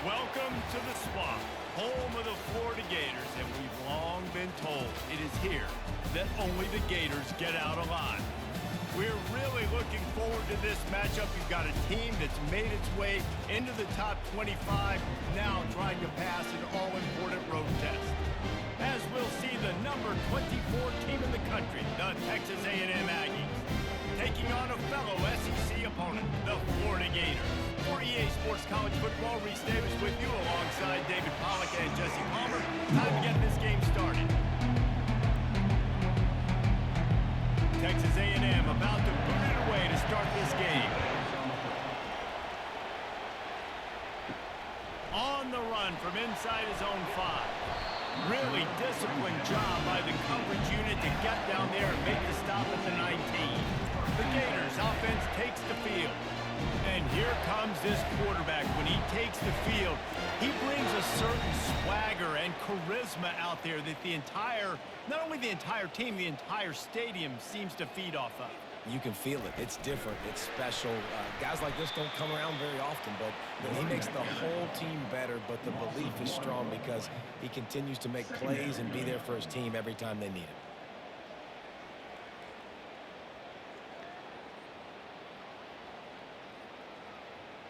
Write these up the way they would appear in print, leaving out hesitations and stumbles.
Welcome to the Swamp, home of the Florida Gators, and we've long been told it is here that only the Gators get out alive. We're really looking forward to this matchup. You've got a team that's made its way into the top 25, now trying to pass an all-important road test. As we'll see the number 24 team in the country, the Texas A&M Aggies, taking on a fellow SEC opponent, the Florida Gators. 48 Sports College Football, Reese Davis with you alongside David Pollack and Jesse Palmer. Time to get this game started. Texas A&M about to boot it away to start this game. On the run from inside his own 5. Really disciplined job by the coverage unit to get down there and make the stop at the 19. The Gators offense takes the field. And here comes this quarterback. When he takes the field, he brings a certain swagger and charisma out there that not only the entire team, the entire stadium seems to feed off of. You can feel it. It's different. It's special. Guys like this don't come around very often, but he makes the whole team better, but the belief is strong because he continues to make plays and be there for his team every time they need it.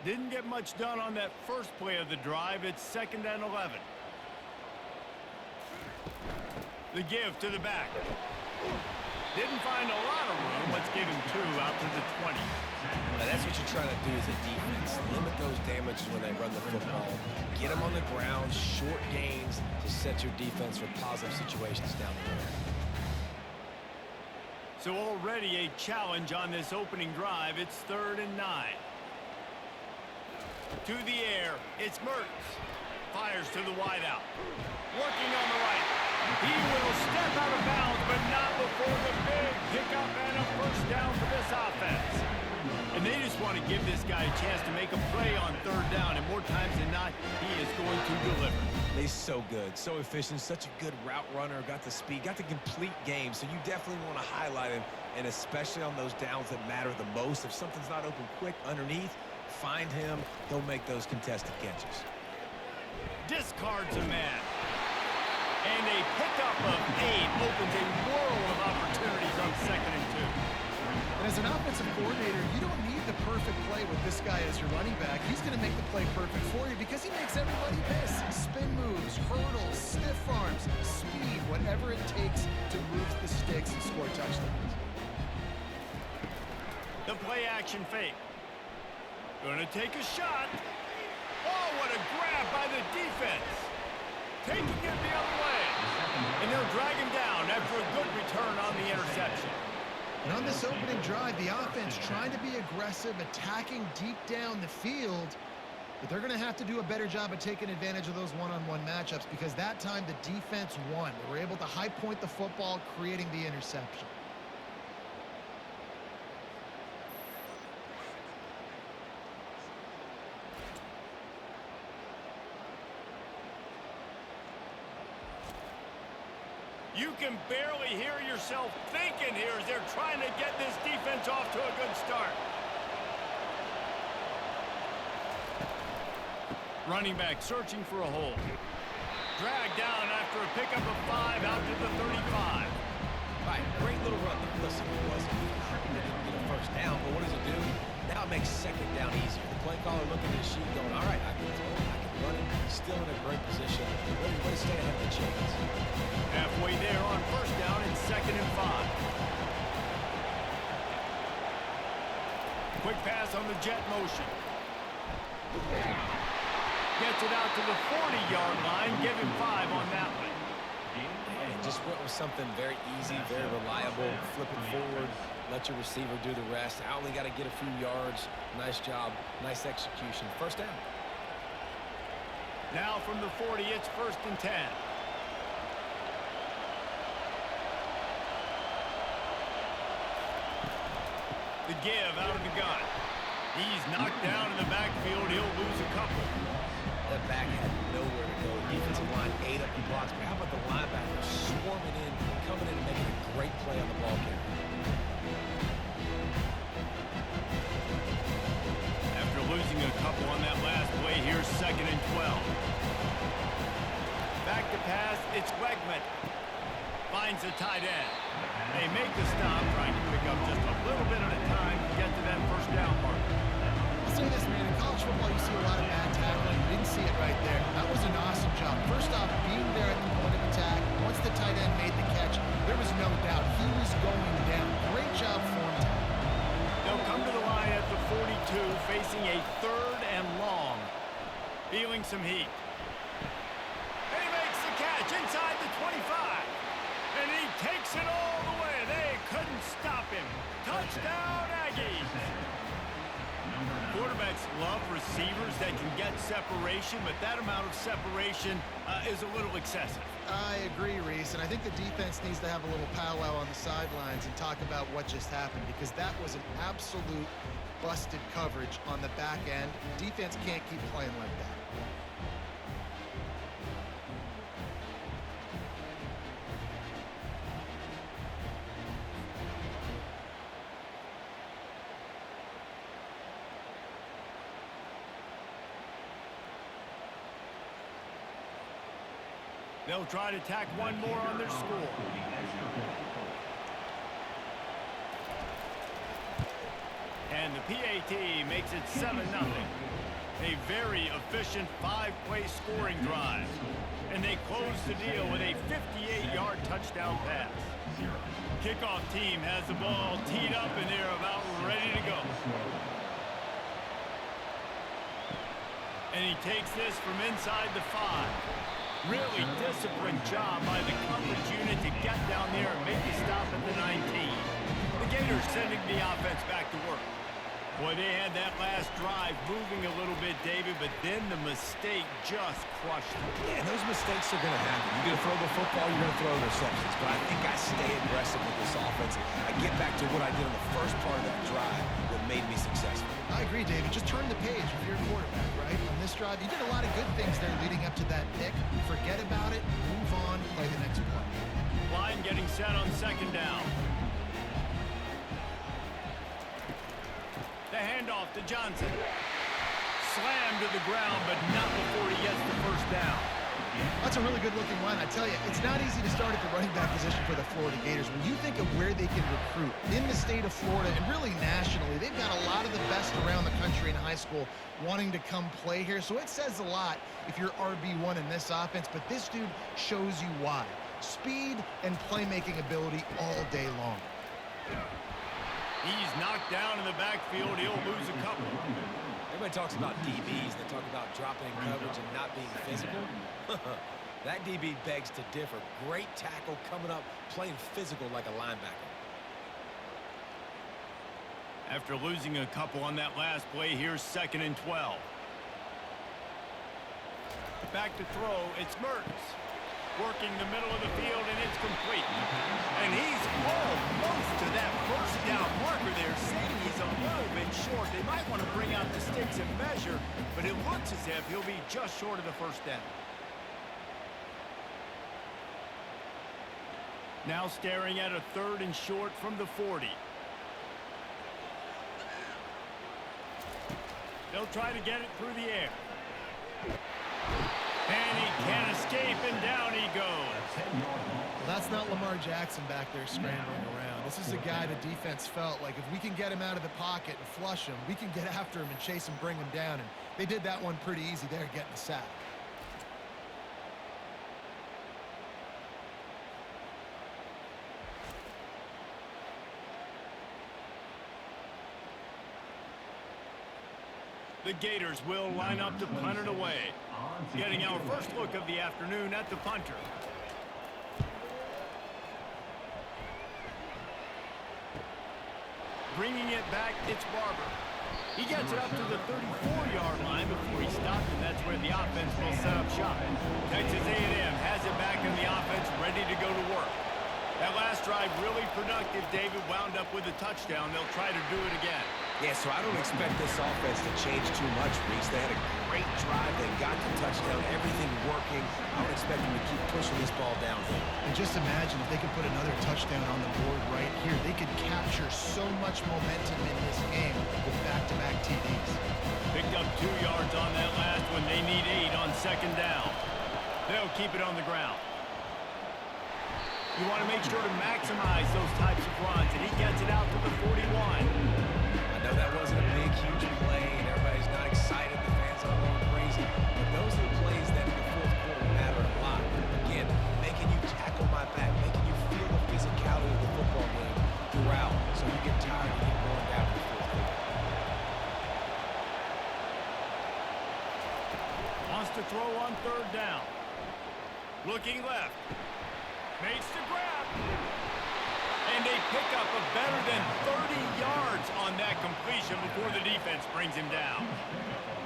Didn't get much done on that first play of the drive. It's 2nd and 11. The give to the back. Didn't find a lot of room. Let's give him 2 out to the 20. Now that's what you're trying to do as a defense. Limit those damages when they run the football. Get them on the ground, short gains to set your defense for positive situations down the road. So already a challenge on this opening drive. It's 3rd and 9. To the air, it's Mertens. Fires to the wideout. Working on the right. He will step out of bounds, but not before the big pickup and a first down for this offense. And they just want to give this guy a chance to make a play on 3rd down, and more times than not, he is going to deliver. He's so good, so efficient, such a good route runner, got the speed, got the complete game, so you definitely want to highlight him, and especially on those downs that matter the most. If something's not open quick underneath, find him, he'll make those contested catches. Discards a man. And a pickup of 8 opens a world of opportunities on 2nd and 2. And as an offensive coordinator, you don't need the perfect play with this guy as your running back. He's going to make the play perfect for you because he makes everybody miss. Spin moves, hurdles, stiff arms, speed, whatever it takes to move the sticks and score touchdowns. The play action fake. Gonna take a shot. Oh, what a grab by the defense. Taking it the other way. And they'll drag him down after a good return on the interception. And on this opening drive, the offense trying to be aggressive, attacking deep down the field. But they're going to have to do a better job of taking advantage of those one-on-one matchups because that time the defense won. They were able to high point the football, creating the interception. You can barely hear yourself thinking here as they're trying to get this defense off to a good start. Running back searching for a hole. Dragged down after a pickup of 5 out to the 35. Right, great little run. Listen, it wasn't get a first down, but what does it do? Now it makes 2nd down easier. The play caller looking at his sheet going, all right, I can throw it, I can run it. Still in a great position. Ready to stay ahead of the chains. Halfway there on 1st down and 2nd and 5. Quick pass on the jet motion. Gets it out to the 40-yard line. Give him 5 on that one. And just went with something very easy, very reliable. Flip it forward. Let your receiver do the rest. I only got to get a few yards. Nice job. Nice execution. 1st down. Now from the 40, it's 1st and 10. The give out of the gun. He's knocked down in the backfield. He'll lose a couple. That back had nowhere to go. Defensive line ate up the blocks. But how about the linebacker swarming in, coming in and making a great play on the ball carrier? After losing a couple on that last play, here's 2nd and 12. It's Wegman. Finds the tight end. They make the stop, trying to pick up just a little bit at a time to get to that first down mark. I'll say this, man. In college football, you see a lot of bad tackling. You didn't see it right there. That was an awesome job. First off, being there at the point of attack. Once the tight end made the catch, there was no doubt he was going down. Great job for him. They'll come to the line at the 42, facing a 3rd and long. Feeling some heat. And he makes the catch inside the 25. And he takes it all the way. They couldn't stop him. Touchdown, Aggies. Quarterbacks love receivers that can get separation, but that amount of separation is a little excessive. I agree, Reese, and I think the defense needs to have a little powwow on the sidelines and talk about what just happened, because that was an absolute busted coverage on the back end. Defense can't keep playing like that. They'll try to tack one more on their score. And the PAT makes it 7-0. A very efficient 5-play scoring drive. And they close the deal with a 58-yard touchdown pass. Kickoff team has the ball teed up and they're about ready to go. And he takes this from inside the 5. Really disciplined job by the coverage unit to get down there and make a stop at the 19. The Gators sending the offense back to work. Boy, they had that last drive moving a little bit, David, but then the mistake just crushed them. Yeah, and those mistakes are going to happen. You're going to throw the football, you're going to throw interceptions. But I think I stay aggressive with this offense. I get back to what I did on the first part of that drive that made me successful. I agree, David. Just turn the page if you're a quarterback, right? On this drive, you did a lot of good things there leading up to that pick. Forget about it, move on, play the next play. Line getting set on 2nd down. The handoff to Johnson. Slammed to the ground, but not before he gets the first down. That's a really good-looking line. I tell you, it's not easy to start at the running back position for the Florida Gators. When you think of where they can recruit in the state of Florida and really nationally, they've got a lot of the best around the country in high school wanting to come play here. So it says a lot if you're RB1 in this offense, but this dude shows you why. Speed and playmaking ability all day long. He's knocked down in the backfield. He'll lose a couple. Everybody talks about DBs. They talk about dropping in coverage and not being physical. That DB begs to differ. Great tackle coming up, playing physical like a linebacker. After losing a couple on that last play, here's 2nd and 12. Back to throw, it's Mertens. Working the middle of the field, and it's complete. And he's almost to that first down marker there, saying he's a little bit short. They might want to bring out the sticks and measure, but it looks as if he'll be just short of the first down. Now staring at a 3rd and short from the 40. They'll try to get it through the air. And he can't escape, and down he goes. Well, that's not Lamar Jackson back there scrambling around. This is a guy the defense felt like if we can get him out of the pocket and flush him, we can get after him and chase him, bring him down. And they did that one pretty easy there, getting the sack. The Gators will line up to punt it away. Getting our first look of the afternoon at the punter. Bringing it back, it's Barber. He gets it up to the 34-yard line before he stops, and that's where the offense will set up shop. Texas A&M has it back in the offense, ready to go to work. That last drive really productive. David wound up with a touchdown. They'll try to do it again. Yeah, so I don't expect this offense to change too much, Reese. They had a great drive. They got the touchdown, everything working. I would expect them to keep pushing this ball downhill. And just imagine if they could put another touchdown on the board right here. They could capture so much momentum in this game with back-to-back TDs. Picked up 2 yards on that last one. They need 8 on 2nd down. They'll keep it on the ground. You want to make sure to maximize those types of runs, and he gets it out to the 41. I know that wasn't a big, huge play, and everybody's not excited. The fans aren't going crazy. But those are the plays that in the fourth quarter matter a lot. Again, making you tackle my back, making you feel the physicality of the football game throughout, so you get tired of getting going down in the fourth quarter. Wants to throw on third down. Looking left. Makes the grab. And they pick up a better than 30 yards on that completion before the defense brings him down.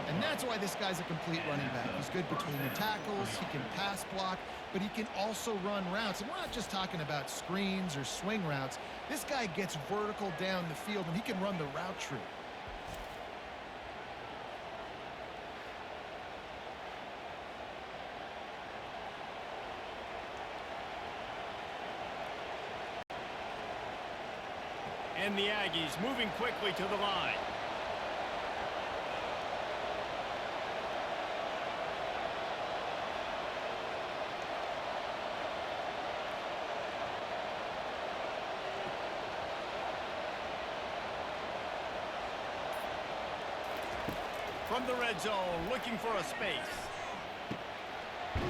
And that's why this guy's a complete running back. He's good between the tackles, he can pass block, but he can also run routes. And we're not just talking about screens or swing routes. This guy gets vertical down the field, and he can run the route tree. And the Aggies moving quickly to the line. From the red zone, looking for a space.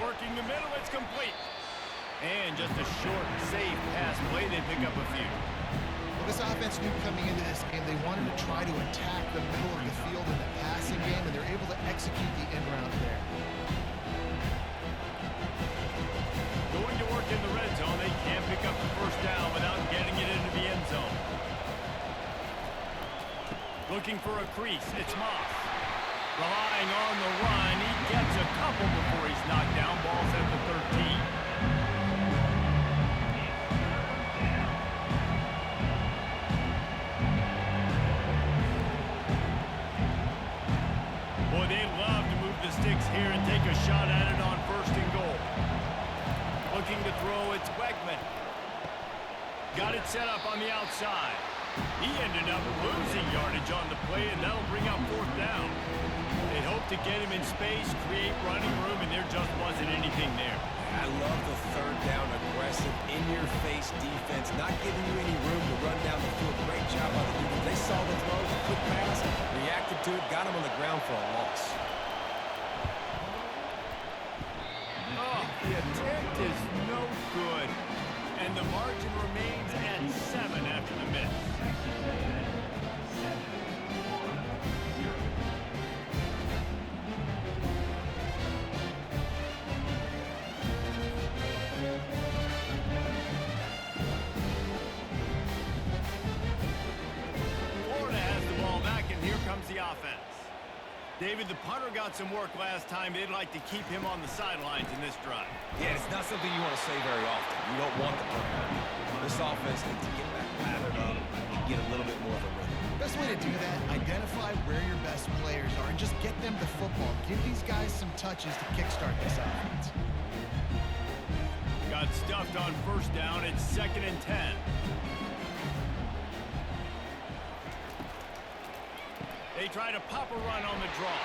Working the middle, it's complete. And just a short, safe pass play, they pick up a few. Well, this offense knew coming into this game they wanted to try to attack the middle of the field in the passing game, and they're able to execute the end route there. Going to work in the red zone, they can't pick up the first down without getting it into the end zone. Looking for a crease, it's Moss. Relying on the run, he gets a couple before he's knocked down. Ball's at the 13. Boy, they love to move the sticks here and take a shot at it on first and goal. Looking to throw, it's Wegman. Got it set up on the outside. He ended up losing yardage on the play, and that'll bring up fourth down. They hope to get him in space, create running room, and there just wasn't anything there. I love the third down, aggressive, in-your-face defense, not giving you any room to run down the field. Great job by the defense. They saw the throw, the quick pass, reacted to it, got him on the ground for a loss. Oh, the attempt is no good, and the margin remains at 7 after the miss. The offense. David, the punter got some work last time. They'd like to keep him on the sidelines in this drive. Yeah, it's not something you want to say very often. You don't want the punter. This offense needs to get back lathered up and get a little bit more of a rhythm. Best way to do that, identify where your best players are and just get them the football. Give these guys some touches to kickstart this offense. Got stuffed on first down. It's 2nd and 10. They try to pop a run on the draw.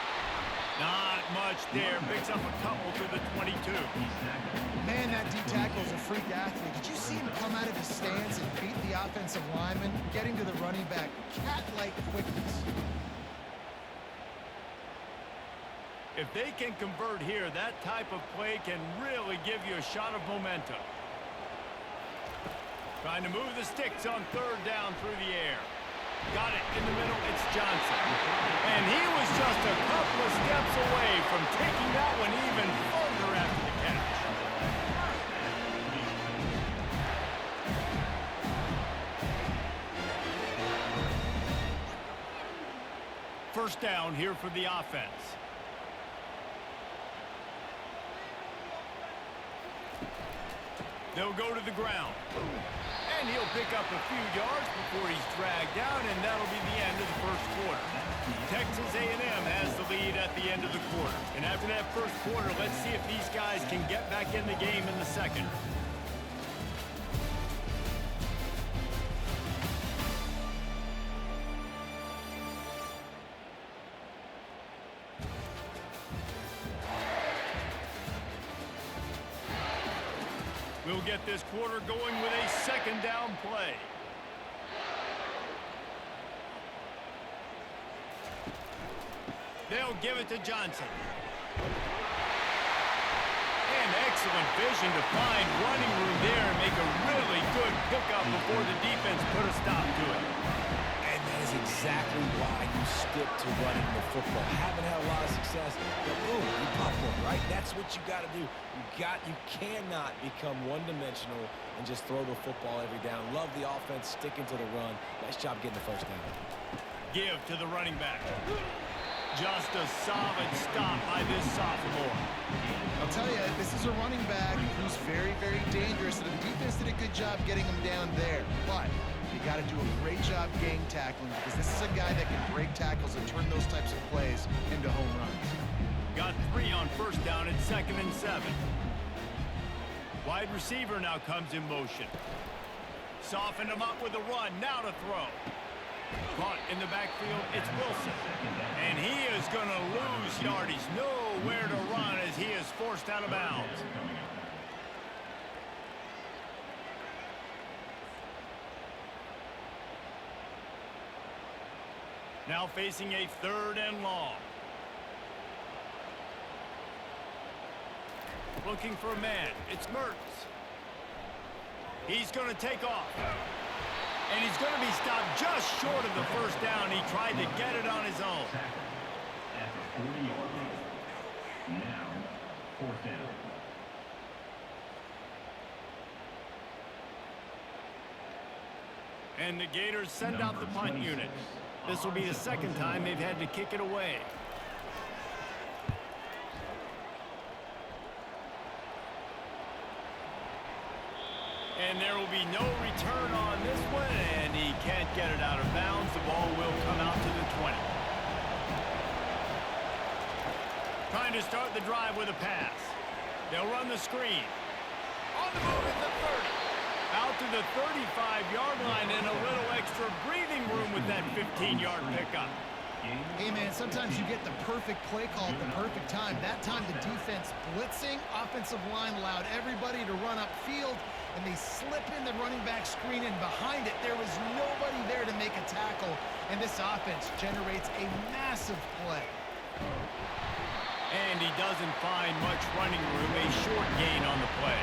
Not much there. Picks up a couple to the 22. Man, that D tackle's a freak athlete. Did you see him come out of his stance and beat the offensive lineman, getting to the running back? Cat-like quickness. If they can convert here, that type of play can really give you a shot of momentum. Trying to move the sticks on third down through the air. Got it in the middle, it's Johnson. And he was just a couple of steps away from taking that one even further after the catch. First down here for the offense. They'll go to the ground. And he'll pick up a few yards before he's dragged down, and that'll be the end of the first quarter. Texas A&M has the lead at the end of the quarter. And after that first quarter, let's see if these guys can get back in the game in the second. We'll get this quarter going with a second down play. They'll give it to Johnson. And excellent vision to find running room there and make a really good pickup before the defense put a stop to it. And that is exactly why you stick to running the football. Haven't had a lot of success, but boom, you pop one, right? That's what you got to do. You cannot become one-dimensional and just throw the football every down. Love the offense, sticking to the run. Nice job getting the first down. Give to the running back. Just a solid stop by this sophomore. I'll tell you, this is a running back who's very, very dangerous, and the defense did a good job getting him down there. But you got to do a great job gang tackling, because this is a guy that can break tackles and turn those types of plays into home runs. Got 3 on first down and 2nd and 7. Wide receiver now comes in motion. Soften him up with a run. Now to throw. Caught in the backfield, it's Wilson. And he is going to lose yardage. Nowhere to run as he is forced out of bounds. Now facing a 3rd and long. Looking for a man. It's Mertz. He's going to take off. And he's going to be stopped just short of the first down. He tried to get it on his own. At the 40-yard line. Now, 4th down. And the Gators send out the punt unit. This will be the 2nd time they've had to kick it away. And there will be no return on this one, and he can't get it out of bounds. The ball will come out to the 20. Trying to start the drive with a pass. They'll run the screen. On the move at the 30. Out to the 35-yard line, and a little extra breathing room with that 15-yard pickup. Hey, man, sometimes you get the perfect play call at the perfect time. That time the defense blitzing, offensive line allowed everybody to run upfield, and they slip in the running back screen, and behind it, there was nobody there to make a tackle, and this offense generates a massive play. And he doesn't find much running room, a short gain on the play.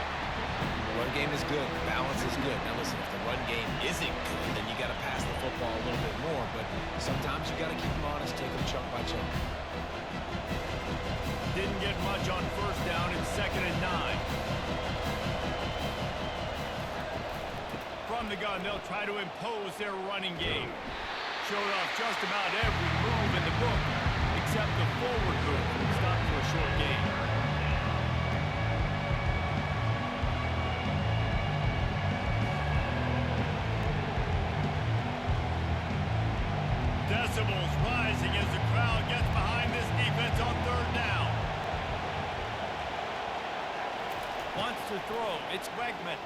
The run game is good. Balance is good. Now listen, if the run game isn't good, then you got to pass the football a little bit more. But sometimes you got to keep them honest, take them chunk by chunk. Didn't get much on first down in 2nd and 9. From the gun, they'll try to impose their running game. Showed off just about every move in the book, except the forward move. Stopped for a short gain. Decibels rising as the crowd gets behind this defense on 3rd down. Wants to throw. It's Wegman.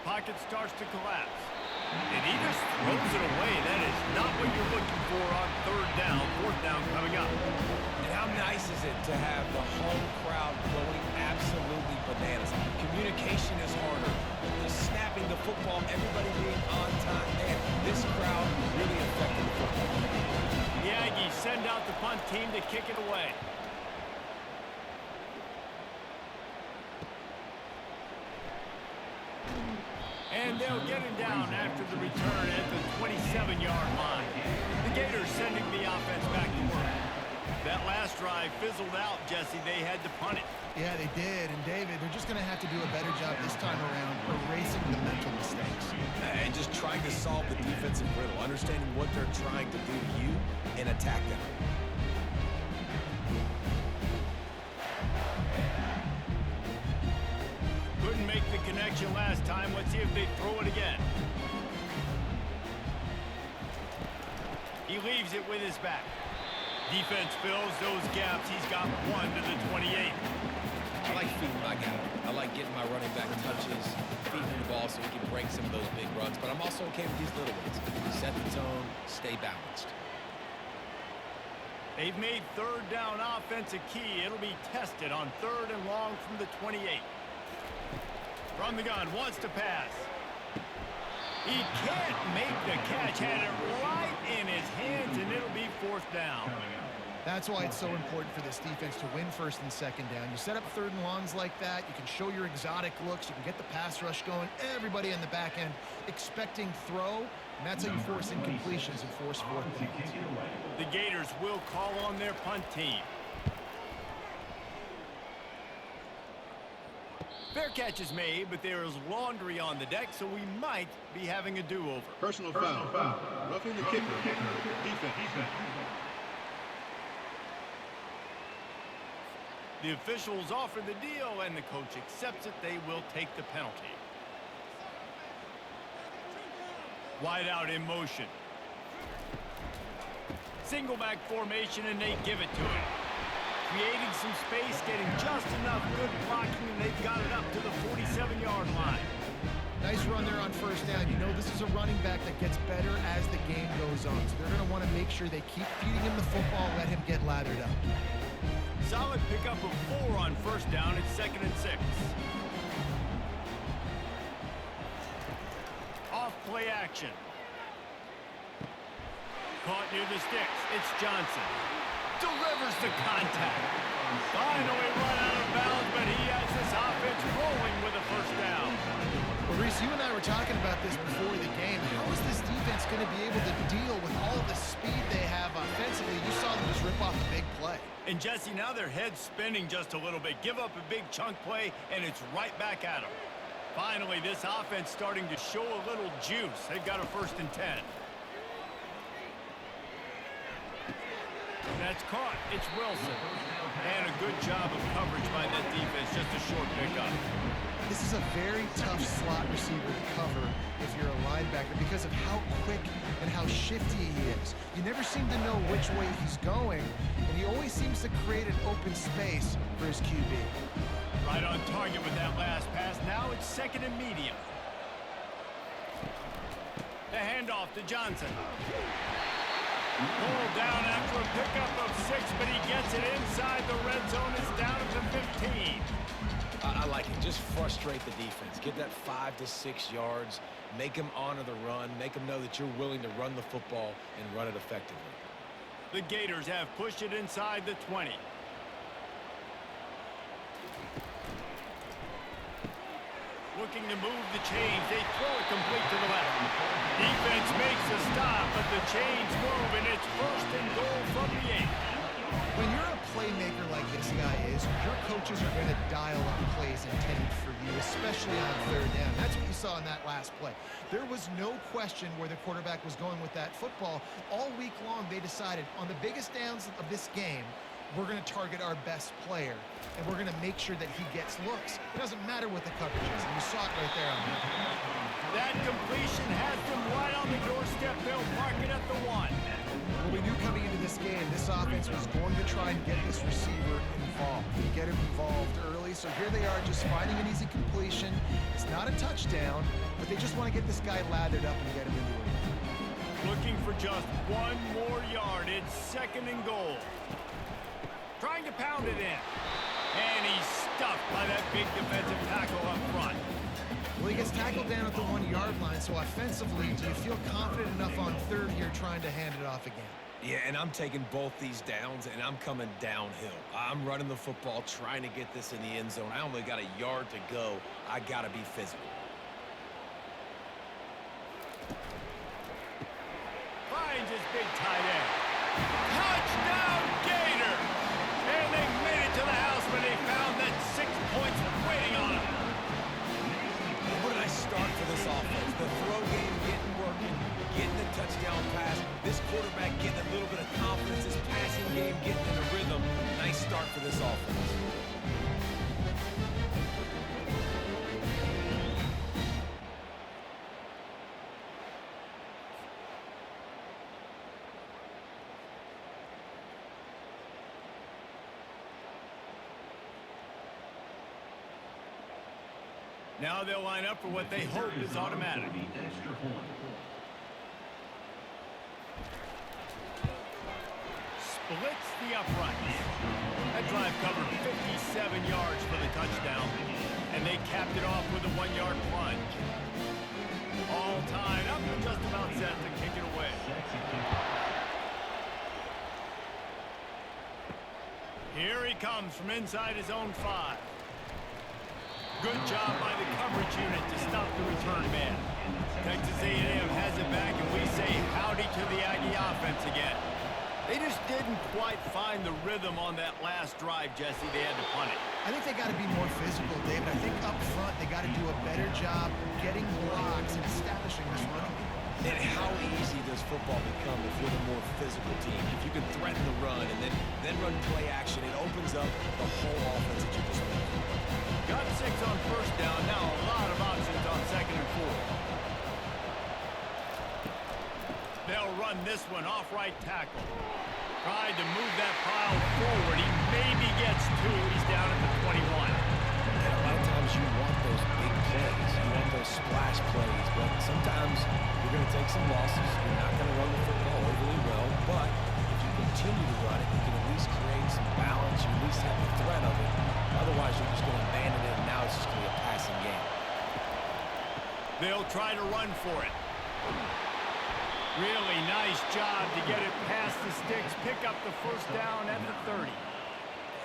Pocket starts to collapse. And he just throws it away. That is not what you're looking for on 3rd down. 4th down coming up. And how nice is it to have the home crowd going absolutely bananas? Communication is harder. The snapping the football, everybody being on time. Man, this crowd really affected the football. The Aggies send out the punt team to kick it away. And they'll get him down after the return at the 27-yard line. The Gators sending the offense back to work. That last drive fizzled out, Jesse. They had to punt it. Yeah, they did. And, David, they're just going to have to do a better job this time around erasing the mental mistakes. And just trying to solve the defensive riddle, understanding what they're trying to do to you and attack them. Couldn't make the connection last time. Let's see if they throw it again. He leaves it with his back. Defense fills those gaps. He's got 1 to the 28. I like feeding my guy. I like getting my running back touches, feeding him the ball so he can break some of those big runs. But I'm also okay with these little ones. Set the tone, stay balanced. They've made 3rd down offense a key. It'll be tested on 3rd and long from the 28. From the gun, wants to pass. He can't make the catch. Had it right in his hands, and it'll be fourth down. That's why it's so important for this defense to win first and second down. You set up third and longs like that. You can show your exotic looks. You can get the pass rush going. Everybody on the back end expecting throw. And that's how you force incompletions and force fourth downs. The Gators will call on their punt team. Fair catch is made, but there is laundry on the deck, so we might be having a do-over. Personal foul. Roughing the kicker. Defense. The officials offer the deal, and the coach accepts it. They will take the penalty. Wide out in motion. Single back formation, and they give it to him. Creating some space, getting just enough good blocking, and they've got it up to the 47-yard line. Nice run there on first down. You know this is a running back that gets better as the game goes on. So they're going to want to make sure they keep feeding him the football, let him get lathered up. Solid pickup of 4 on first down. It's 2nd and 6. Off play action. Caught near the sticks. It's Johnson. Delivers the contact. Finally run out of bounds, but he has this offense rolling with a first down. Well, Reese, you and I were talking about this before the game. How is this defense going to be able to deal with all the speed they have offensively? You saw them just rip off a big play. And Jesse, now their head's spinning just a little bit. Give up a big chunk play, and it's right back at them. Finally, this offense starting to show a little juice. They've got a 1st and 10. That's caught. It's Wilson. And a good job of coverage by that defense. Just a short pickup. This is a very tough slot receiver to cover if you're a linebacker because of how quick and how shifty he is. You never seem to know which way he's going, and he always seems to create an open space for his QB. Right on target with that last pass. Now it's 2nd and medium. The handoff to Johnson. Pulled down after a pickup of 6, but he gets it inside the red zone. It's down at the 15. I like it. Just frustrate the defense. Get that 5 to 6 yards. Make them honor the run. Make them know that you're willing to run the football and run it effectively. The Gators have pushed it inside the 20. Looking to move the chains. They throw it complete to the left. Defense makes a stop, but the chains move, and it's 1st and goal from the 8. When you're a playmaker like this guy is, your coaches are going to dial up plays intended for you, especially on 3rd down. That's what you saw in that last play. There was no question where the quarterback was going with that football. All week long, they decided on the biggest downs of this game, we're going to target our best player, and we're going to make sure that he gets looks. It doesn't matter what the coverage is, and you saw it right there on that. That completion has them right on the doorstep. They'll mark it at the 1. Well, we knew coming into this game, this offense was going to try and get this receiver involved, get him involved early. So here they are just finding an easy completion. It's not a touchdown, but they just want to get this guy lathered up and get him into it. Looking for just 1 more yard. It's 2nd and goal. Trying to pound it in. And he's stuffed by that big defensive tackle up front. Well, he gets tackled down at the 1-yard line, so offensively, do you feel confident enough on 3rd here trying to hand it off again? Yeah, and I'm taking both these downs, and I'm coming downhill. I'm running the football, trying to get this in the end zone. I only got a yard to go. I got to be physical. Finds his big tight end. Touchdown, Gators! And they made it to the house when they found that 6 points waiting on them. Where did I start for this offense? The throw game getting working, getting the touchdown pass. This quarterback getting a little bit of confidence. This passing game getting in a rhythm. Nice start for this offense. Now they'll line up for what they hope is automatic. Splits the uprights. That drive covered 57 yards for the touchdown, and they capped it off with a 1-yard plunge. All tied up and just about set to kick it away. Here he comes from inside his own 5. Good job by the coverage unit to stop the return man. Texas A&M has it back, and we say howdy to the Aggie offense again. They just didn't quite find the rhythm on that last drive, Jesse. They had to punt it. I think they got to be more physical, David. I think up front they got to do a better job getting blocks and establishing this running game. And how easy does football become if you're the more physical team? If you can threaten the run and then run play action, it opens up the whole offense that you just mentioned. Got 6 on first down. Now a lot of options on 2nd and 4. They'll run this one off right tackle. Tried to move that pile forward. He maybe gets 2. He's down at the 21. And a lot of times you want those big plays. You want those splash plays. But sometimes you're going to take some losses. You're not going to run the football overly well. But if you continue to run it, you can at least create some balance. You at least have the threat of it. Otherwise, you're just going to abandon it, and now it's just going to be a passing game. They'll try to run for it. Really nice job to get it past the sticks, pick up the first down at the 30.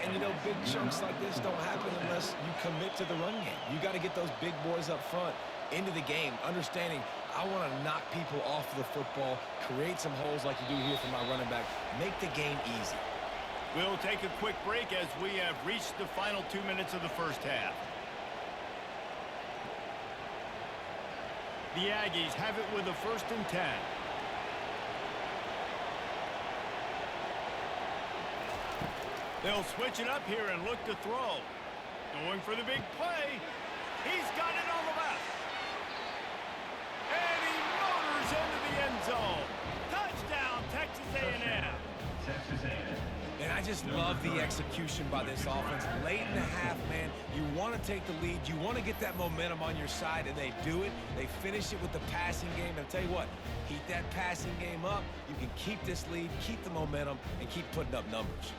And, you know, big chunks like this don't happen unless you commit to the run game. You got to get those big boys up front into the game, understanding I want to knock people off the football, create some holes like you do here for my running back, make the game easy. We'll take a quick break as we have reached the final 2 minutes of the first half. The Aggies have it with a 1st and 10. They'll switch it up here and look to throw. Going for the big play. He's got it on the left. And he motors into the end zone. Touchdown, Texas A&M. Texas A&M. And I just love the execution by this offense. Late in the half, man, you want to take the lead. You want to get that momentum on your side, and they do it. They finish it with the passing game. And I'll tell you what, keep that passing game up. You can keep this lead, keep the momentum, and keep putting up numbers.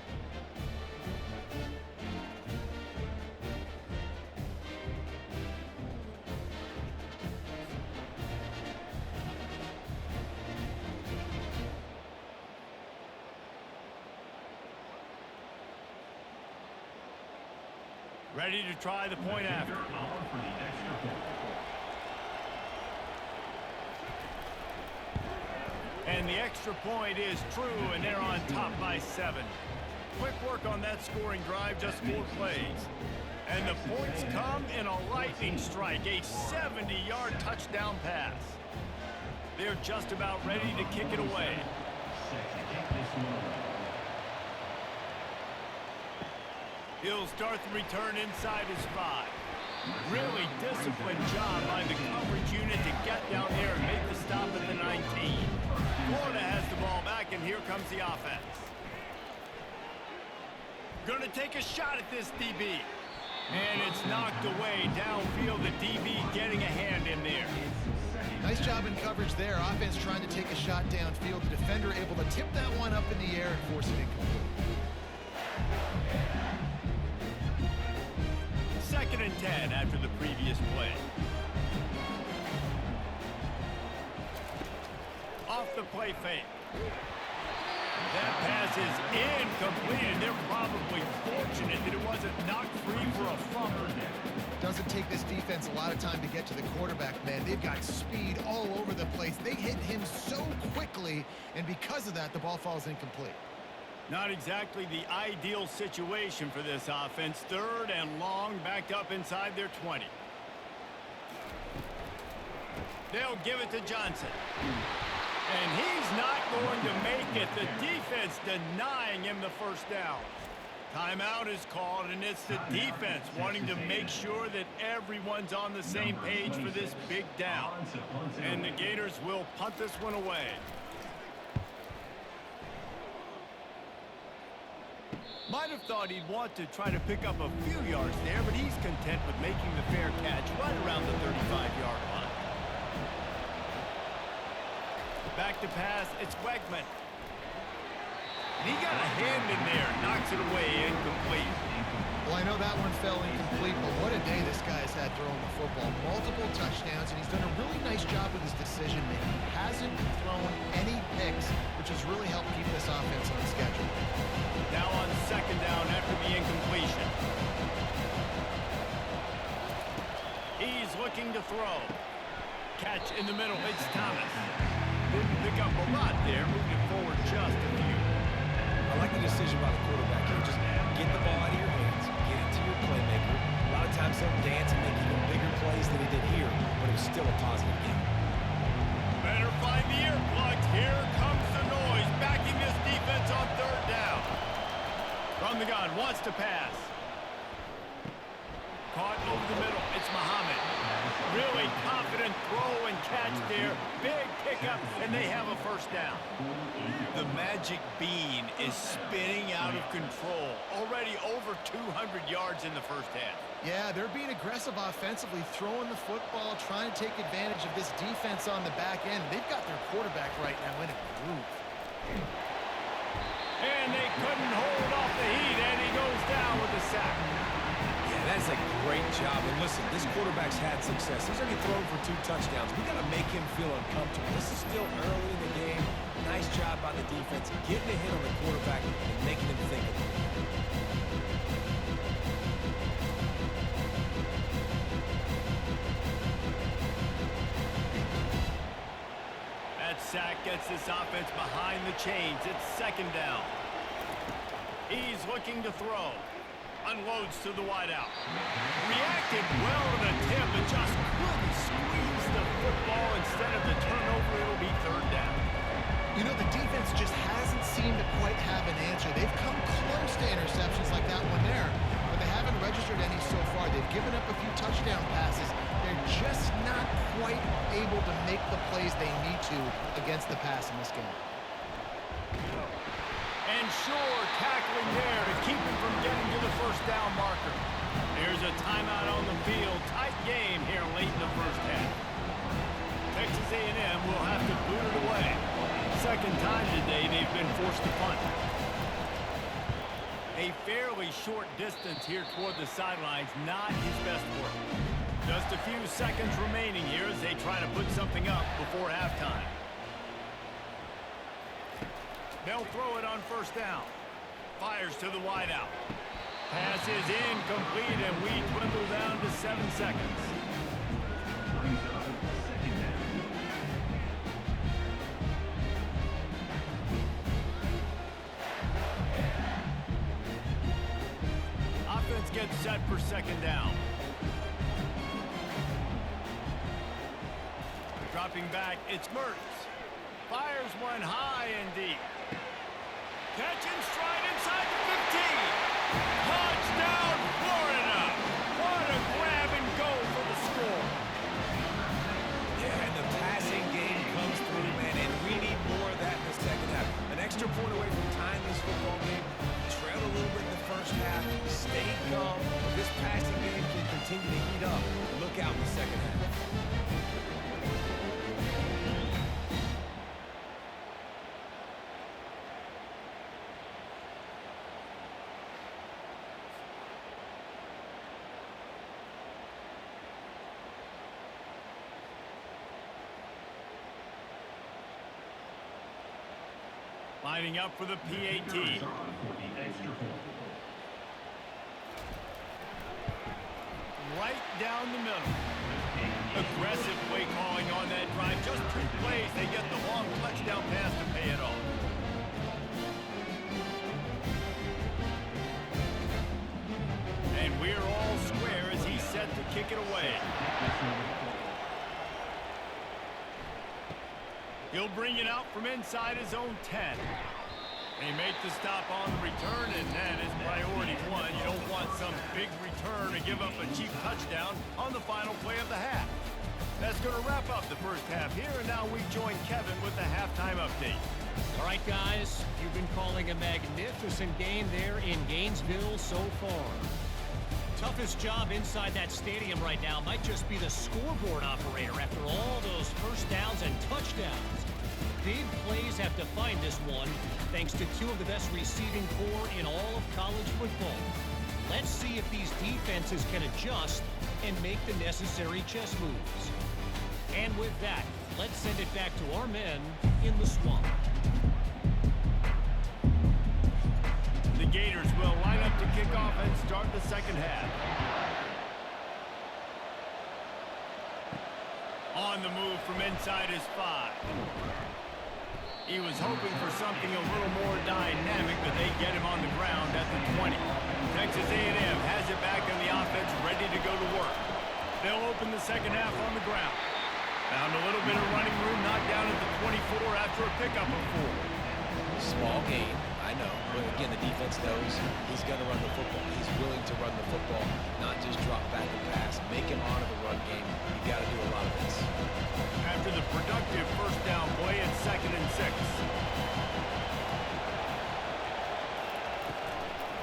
Ready to try the point after. And the extra point is true, and they're on top by 7. Quick work on that scoring drive, just 4 plays. And the points come in a lightning strike, a 70-yard touchdown pass. They're just about ready to kick it away. He'll start the return inside his 5. Really disciplined job by the coverage unit to get down there and make the stop at the 19. Florida has the ball back, and here comes the offense. Gonna take a shot at this DB. And it's knocked away downfield. The DB getting a hand in there. Nice job in coverage there. Offense trying to take a shot downfield. The defender able to tip that one up in the air and force it incomplete. 2nd and 10 after the previous play. Off the play fake. That pass is incomplete, and they're probably fortunate that it wasn't knocked free for a fumble. Doesn't take this defense a lot of time to get to the quarterback, man. They've got speed all over the place. They hit him so quickly, and because of that, the ball falls incomplete. Not exactly the ideal situation for this offense. 3rd and long, backed up inside their 20. They'll give it to Johnson. And he's not going to make it. The defense denying him the first down. Timeout is called, and it's the defense wanting to make sure that everyone's on the same page for this big down. And the Gators will punt this one away. Might have thought he'd want to try to pick up a few yards there, but he's content with making the fair catch right around the 35-yard line. Back to pass, it's Wegman. And he got a hand in there, knocks it away, incomplete. Well, I know that one fell incomplete, but what a day this guy's had throwing the football. Multiple touchdowns, and he's done a really nice job with his decision-making. He hasn't thrown any picks, which has really helped keep this offense on schedule. Now on second down after the incompletion. He's looking to throw. Catch in the middle, it's Thomas. Didn't pick up a lot there, moved it forward just a few. I like the decision by the quarterback here. Just get the ball out of your hands, get it to your playmaker. A lot of times he'll dance and make even bigger plays than he did here, but it was still a positive game. Better find the earplugs. Here comes the noise, backing this defense on third down. From the gun, wants to pass. Caught over the middle, it's Muhammad. Really confident throw and catch there. Big pickup, and they have a first down. The magic bean is spinning out of control. Already over 200 yards in the first half. Yeah, they're being aggressive offensively, throwing the football, trying to take advantage of this defense on the back end. They've got their quarterback right now in a groove. And they couldn't hold off the heat, and he goes down with a sack. That's a great job. And listen, this quarterback's had success. He's already thrown for 2 touchdowns. We got to make him feel uncomfortable. This is still early in the game. Nice job by the defense, getting a hit on the quarterback and making him think of it. That sack gets this offense behind the chains. It's second down. He's looking to throw. Unloads to the wideout. Reacted well to the tip, but just couldn't squeeze the football. Instead of the turnover, it'll be third down. You know, the defense just hasn't seemed to quite have an answer. They've come close to interceptions like that one there, but they haven't registered any so far. They've given up a few touchdown passes. They're just not quite able to make the plays they need to against the pass in this game. And Shore tackling there to keep him from getting to the first down marker. There's a timeout on the field. Tight game here late in the first half. Texas A&M will have to boot it away. Second time today they've been forced to punt. A fairly short distance here toward the sidelines, not his best work. Just a few seconds remaining here as they try to put something up before halftime. They'll throw it on first down. Fires to the wideout. Pass is incomplete, and we dwindle down to 7 seconds. Offense gets set for second down. Dropping back, it's Mertz. Fires one high and deep. Catch and stride inside the 15. Touchdown, Florida. What a grab and go for the score. Yeah, and the passing game comes through, man, and we need more of that in the second half. An extra point away from tying this football game. Trailed a little bit in the first half. Stayed calm. This passing game can continue to heat up. Look out in the second half. Lining up for the PAT. Right down the middle. Aggressive play calling on that drive. Just 2 plays, they get the long touchdown pass to pay it off. And we're all square as he's set to kick it away. He'll bring it out from inside his own 10. They make the stop on the return, and that is priority 1. You don't want some big return to give up a cheap touchdown on the final play of the half. That's going to wrap up the first half here, and now we join Kevin with the halftime update. All right, guys, you've been calling a magnificent game there in Gainesville so far. Toughest job inside that stadium right now might just be the scoreboard operator after all those first downs and touchdowns. big plays have defined this one, thanks to two of the best receiving core in all of college football. Let's see if these defenses can adjust and make the necessary chess moves. And with that, let's send it back to our men in the swamp. The Gators will line up to kick off and start the second half. On the move from inside his 5. He was hoping for something a little more dynamic, but they get him on the ground at the 20. Texas A&M has it back on the offense, ready to go to work. They'll open the second half on the ground. Found a little bit of running room, knocked down at the 24 after a pickup of 4. Small game, I know. But again, the defense knows he's going to run the football. He's willing to run the football, not just drop back and pass. Make him honor the run game. You got to do a lot of this. After the productive first down play, it's 2nd and 6.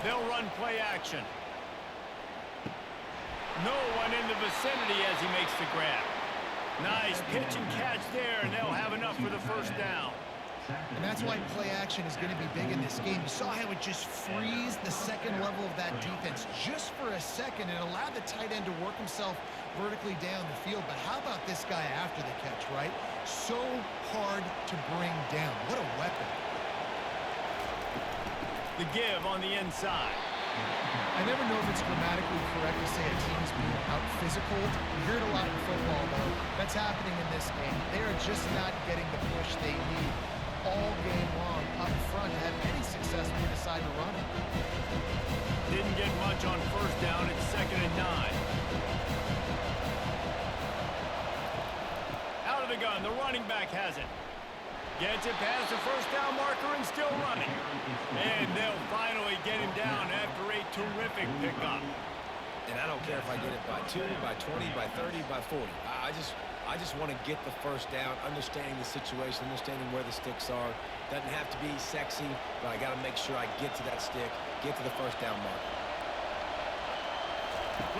They'll run play action. No one in the vicinity as he makes the grab. Nice pitch and catch there, and they'll have enough for the first down. And that's why play action is going to be big in this game. You saw how it just freezed the second level of that defense just for a second. It allowed the tight end to work himself vertically down the field. But how about this guy after the catch, right? So hard to bring down. What a weapon. The give on the inside. I never know if it's grammatically correct to say a team's being out-physical. You hear it a lot in football, though. That's happening in this game. They are just not getting the push they need all game long up front to have any success when they decide to run it. Didn't get much on first down. It's 2nd and 9. Out of the gun. The running back has it. Gets it past the first down marker and still running. And they'll finally get him down after a terrific pickup. And I don't care if I get it by 2, by 20, by 30, by 40. I just want to get the first down, understanding the situation, understanding where the sticks are. Doesn't have to be sexy, but I got to make sure I get to that stick, get to the first down marker.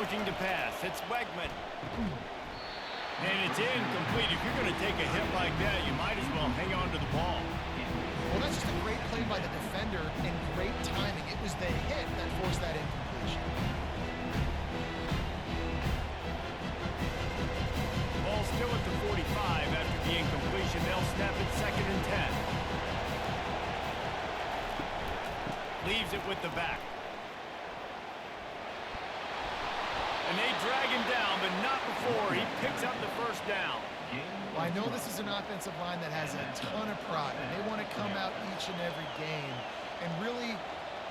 Looking to pass. It's Wegman. And it's incomplete. If you're going to take a hit like that, you might as well hang on to the ball. Well, that's just a great play by the defender and great timing. It was the hit that forced that incompletion. Ball still at the 45 after the incompletion. They'll snap it 2nd and 10. Leaves it with the back. And they drag him down, but not before he picks up the first down. Well, I know this is an offensive line that has a ton of pride, and they want to come out each and every game and really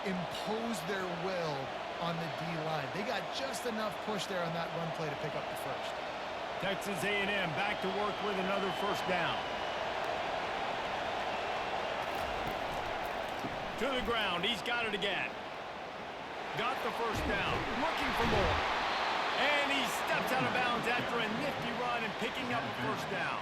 impose their will on the D-line. They got just enough push there on that run play to pick up the first. Texas A&M back to work with another first down. To the ground. He's got it again. Got the first down. Looking for more. And he steps out of bounds after a nifty run and picking up the first down.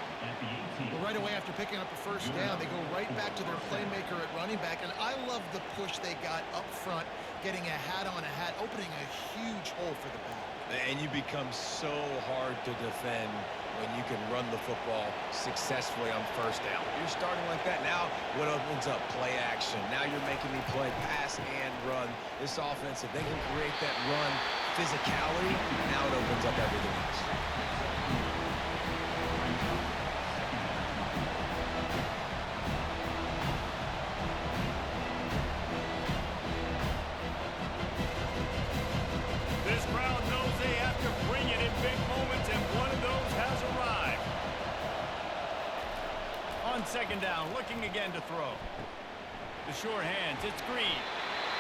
Well, right away after picking up the first down, they go right back to their playmaker at running back. And I love the push they got up front, getting a hat on a hat, opening a huge hole for the back. And you become so hard to defend when you can run the football successfully on first down. You're starting like that. Now what opens up? Play action. Now you're making me play pass and run. This offense, if they can create that run physicality, now it opens up everything else. This crowd knows they have to bring it in big moments, and one of those has arrived. On second down, looking again to throw. The sure hands, it's Green.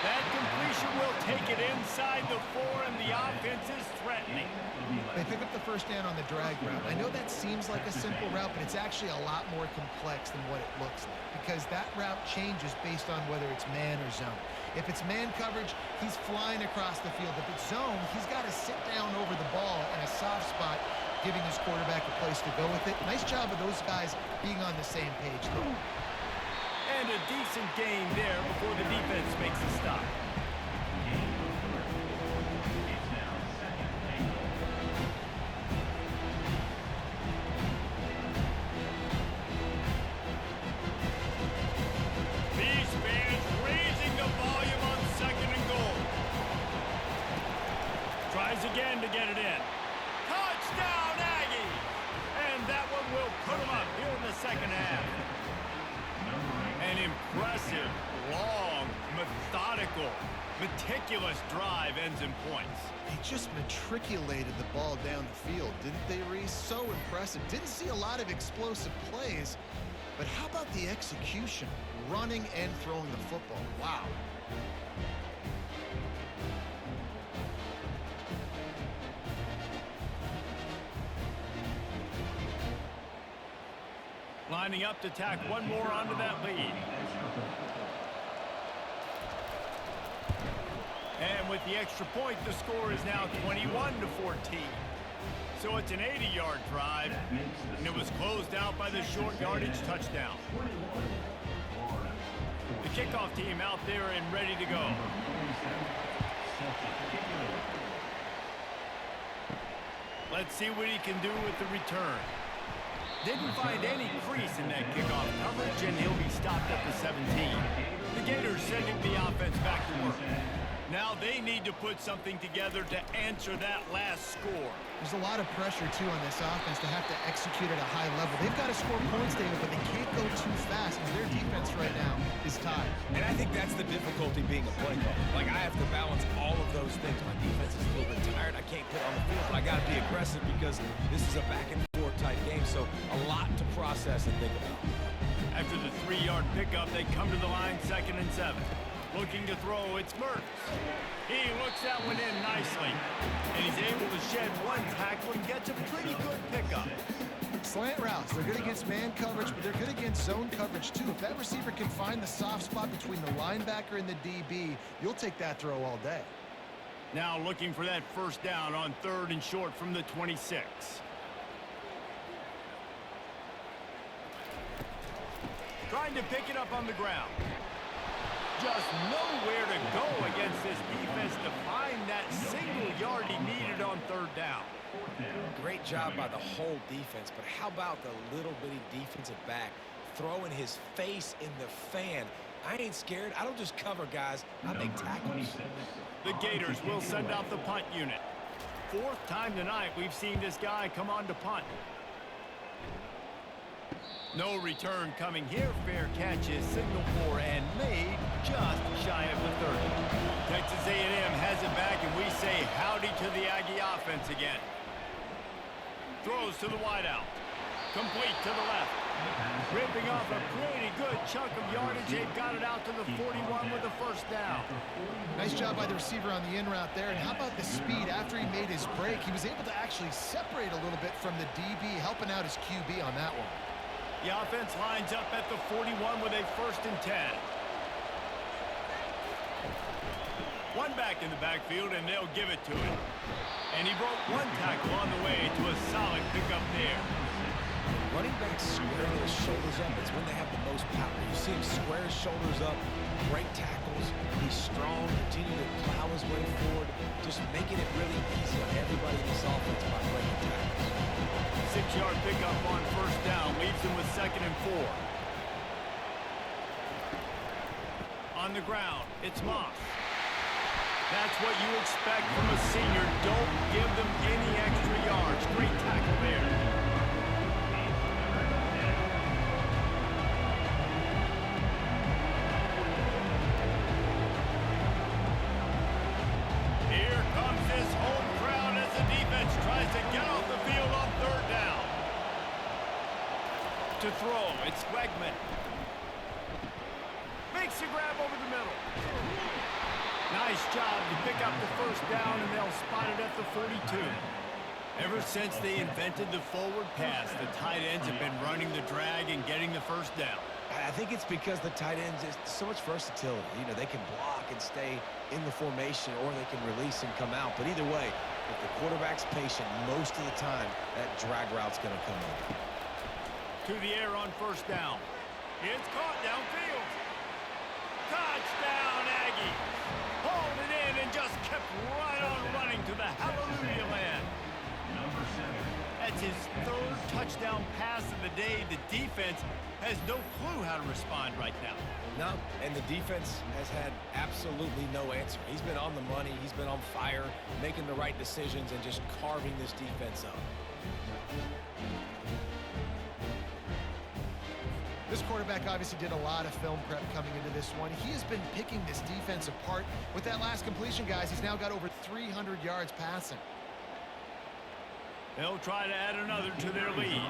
That completion will take it inside the 4, and the offense is threatening. They pick up the first down on the drag route. I know that seems like a simple route, but it's actually a lot more complex than what it looks like, because that route changes based on whether it's man or zone. If it's man coverage, he's flying across the field. If it's zone, he's got to sit down over the ball in a soft spot, giving his quarterback a place to go with it. Nice job of those guys being on the same page, though. And a decent gain there before the defense makes a stop. Tries again to get it in. Touchdown, Aggies! And that one will put them up here in the second half. An impressive, long, methodical, meticulous drive ends in points. They just matriculated the ball down the field, didn't they, Reese? So impressive. Didn't see a lot of explosive plays, but how about the execution? Running and throwing the football. Wow. Lining up to tack one more onto that lead. And with the extra point, the score is now 21-14. So it's an 80-yard drive, and it was closed out by the short yardage touchdown. The kickoff team out there and ready to go. Let's see what he can do with the return. Didn't find any crease in that kickoff coverage, and he'll be stopped at the 17. The Gators sending the offense back to work. Now they need to put something together to answer that last score. There's a lot of pressure, too, on this offense to have to execute at a high level. They've got to score points, David, but they can't go too fast because their defense right now is tired. And I think that's the difficulty being a play caller. Like, I have to balance all of those things. My defense is a little bit tired. I can't put on the field, but I got to be aggressive because this is a back-and-forth type game, so a lot to process and think about. After the 3-yard pickup, they come to the line 2nd and 7. Looking to throw, it's Mertz. He looks that one in nicely. And he's able to shed one tackle and gets a pretty good pickup. Slant routes, they're good against man coverage, but they're good against zone coverage too. If that receiver can find the soft spot between the linebacker and the DB, you'll take that throw all day. Now looking for that first down on 3rd and short from the 26. Trying to pick it up on the ground. Just nowhere to go against this defense to find that single yard he needed on 3rd down. Great job by the whole defense, but how about the little bitty defensive back throwing his face in the fan? I ain't scared. I don't just cover guys. I make tackles. The Gators will send out the punt unit. 4th time tonight we've seen this guy come on to punt. No return coming here. Fair catch is signaled for and made just shy of the 30. Texas A&M has it back, and we say howdy to the Aggie offense again. Throws to the wideout. Complete to the left. Ripping off a pretty good chunk of yardage. They've got it out to the 41 with a first down. Nice job by the receiver on the in route there. And how about the speed after he made his break? He was able to actually separate a little bit from the DB, helping out his QB on that one. The offense lines up at the 41 with a 1st and 10. One back in the backfield, and they'll give it to him. And he broke one tackle on the way to a solid pickup there. Running backs square their shoulders up. It's when they have the most power. You see him square his shoulders up, break tackles. He's strong, continue to plow his way forward, just making it really easy on everybody in this offense by breaking tackles. 6-yard pickup on 1st down leaves him with 2nd and 4. On the ground, it's Moss. That's what you expect from a senior. Don't give them any extra yards. Great tackle there. Here comes this home crowd as the defense tries to get off the field on 3rd down. To throw, it's Wegman. Makes a grab over the middle. Nice job to pick up the 1st down, and they'll spot it at the 42. Ever since they invented the forward pass, the tight ends have been running the drag and getting the 1st down. I think it's because the tight ends is so much versatility. You know, they can block and stay in the formation, or they can release and come out. But either way, if the quarterback's patient, most of the time, that drag route's going to come in. To the air on 1st down. It's caught downfield. Touchdown, Aggies. Hauled it in and just kept right on running to the hallelujah land. That's his 3rd touchdown touchdown pass of the day. The defense has no clue how to respond right now. No, and the defense has had absolutely no answer. He's been on the money. He's been on fire, making the right decisions and just carving this defense up. This quarterback obviously did a lot of film prep coming into this one. He has been picking this defense apart. With that last completion, guys, he's now got over 300 yards passing. They'll try to add another to their lead.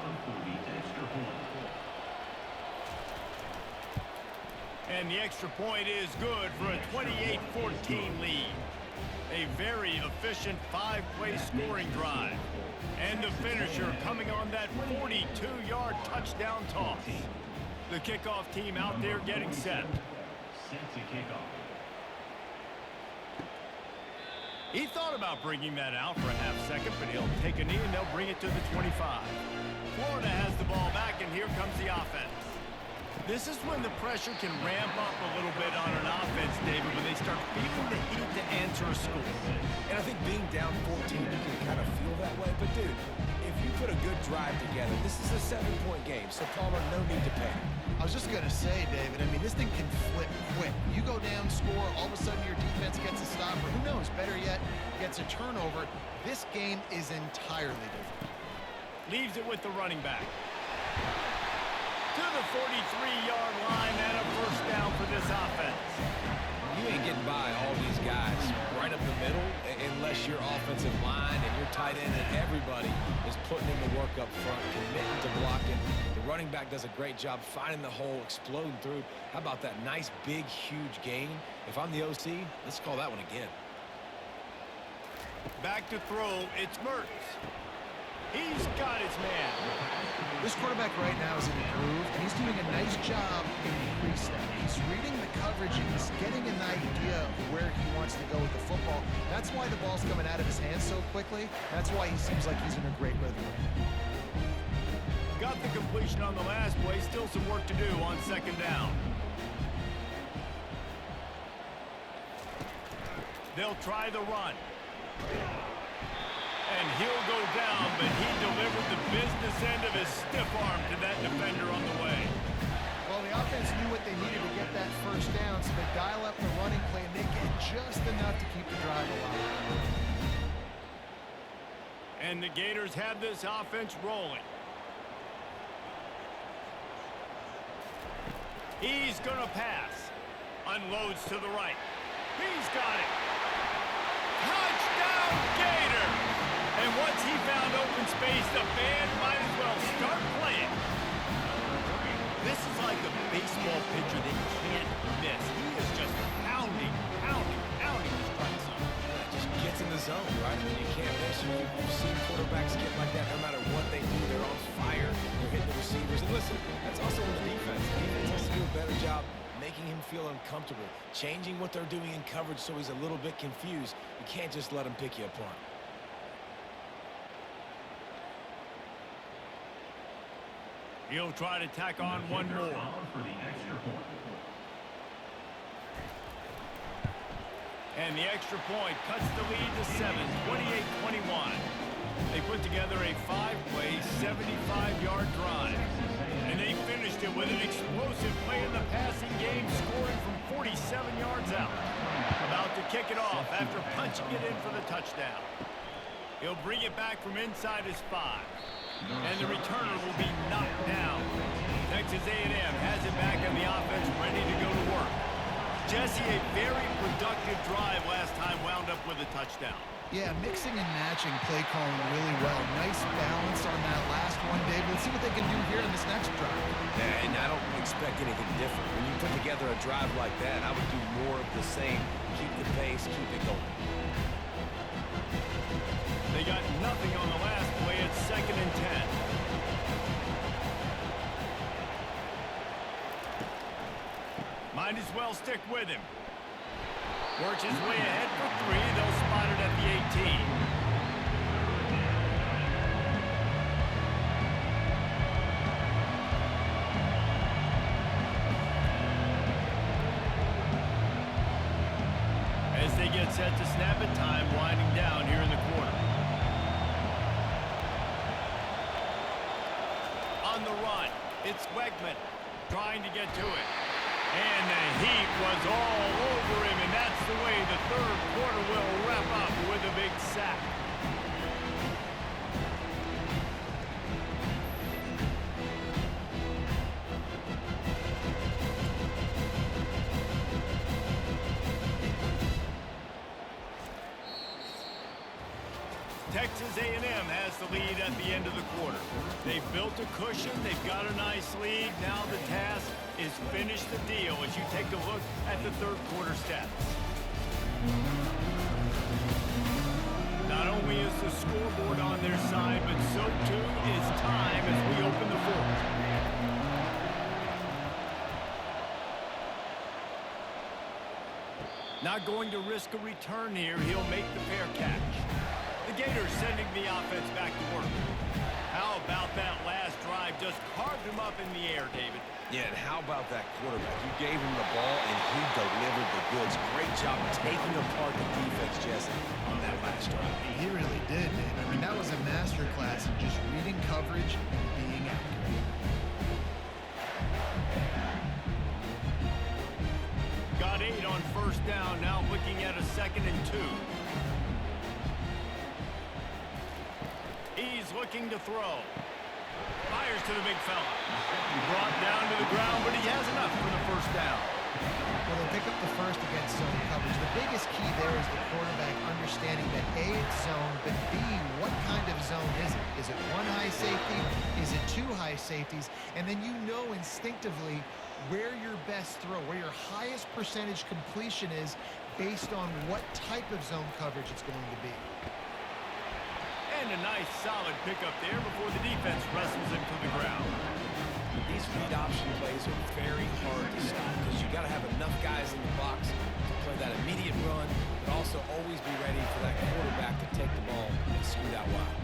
And the extra point is good for a 28-14 lead. A very efficient 5-play scoring drive. And the finisher coming on that 42-yard touchdown toss. The kickoff team out there getting set. Set to kickoff. He thought about bringing that out for a half second, but he'll take a knee and they'll bring it to the 25. Florida has the ball back, and here comes the offense. This is when the pressure can ramp up a little bit on an offense, David, when they start feeling the heat to answer a score. And I think being down 14, you can kind of feel that way. But, dude, if you put a good drive together, this is a 7-point game, so Palmer, no need to panic. I was just going to say, David, I mean, this thing can flip quick. You go down, score, all of a sudden your defense gets a stop, or who knows, better yet, gets a turnover. This game is entirely different. Leaves it with the running back. To the 43-yard line and a first down for this offense. You ain't getting by all these guys right up the middle unless your offensive line and your tight end and everybody is putting in the work up front, committing to blocking. The running back does a great job finding the hole, exploding through. How about that nice, big, huge gain? If I'm the OC, let's call that one again. Back to throw, it's Mertz. He's got his man. This quarterback right now is in the groove, and he's doing a nice job in the pre-snap. He's reading the coverage, and he's getting an idea of where he wants to go with the football. That's why the ball's coming out of his hands so quickly. That's why he seems like he's in a great rhythm. Got the completion on the last play. Still some work to do on second down. They'll try the run. And he'll go down, but he delivered the business end of his stiff arm to that defender on the way. Well, the offense knew what they needed to get that first down, so they dial up the running play, and they get just enough to keep the drive alive. And the Gators have this offense rolling. He's going to pass. Unloads to the right. He's got it. Touchdown, Gators! And once he found open space, the band might as well start playing. This is like a baseball pitcher that can't miss. He is just pounding the strike zone. Just gets in the zone, right? I mean, you can't miss. You've seen quarterbacks get like that no matter what they do. They're on fire. They're hitting the receivers. And listen, that's also on the defense. The defense has to do a better job making him feel uncomfortable, changing what they're doing in coverage so he's a little bit confused. You can't just let him pick you apart. He'll try to tack on one more. For the extra point. And the extra point cuts the lead to 7, 28-21. They put together a 5-play, 75-yard drive. And they finished it with an explosive play in the passing game, scoring from 47 yards out. About to kick it off after punching it in for the touchdown. He'll bring it back from inside his 5. And the returner will be knocked down. Texas A&M has it back on the offense, ready to go to work. Jesse, a very productive drive last time, wound up with a touchdown. Yeah, mixing and matching play calling really well. Nice balance on that last one, David. Let's see what they can do here in this next drive. Yeah, and I don't expect anything different. When you put together a drive like that, I would do more of the same. Keep the pace, keep it going. They got nothing on the last play. It's 2nd and 10. Might as well stick with him. Works his way ahead for 3. They'll spot it at the 18. As they get set to snap it, time winding down here in the quarter. run. It's Wegman trying to get to it. And the heat was all over him, and that's the way the third quarter will wrap up with a big sack. Texas A&M has the lead at the end of the quarter. They've built a cushion. They've got a nice lead. Now the task is finish the deal as you take a look at the third quarter stats. Not only is the scoreboard on their side, but so too is time as we open the fourth. Not going to risk a return here. He'll make the fair catch. The Gators sending the offense back to work. How about that last drive? Just carved him up in the air, David. Yeah, and how about that quarterback? You gave him the ball, and he delivered the goods. Great job taking apart the defense, Jesse, on that last drive. He really did, man. I mean, that was a masterclass in just reading coverage and being accurate. Got 8 on first down. Now looking at a 2nd and 2. He's looking to throw. Fires to the big fella. Brought down to the ground, but he has enough for the first down. Well, they pick up the first against zone coverage. The biggest key there is the quarterback understanding that A, it's zone, but B, what kind of zone is it? Is it one high safety? Is it 2 high safeties? And then you know instinctively where your best throw, where your highest percentage completion is based on what type of zone coverage it's going to be. And a nice solid pickup there before the defense wrestles him to the ground. These read option plays are very hard to stop because you got to have enough guys in the box to play that immediate run, but also always be ready for that quarterback to take the ball and scoot out wide.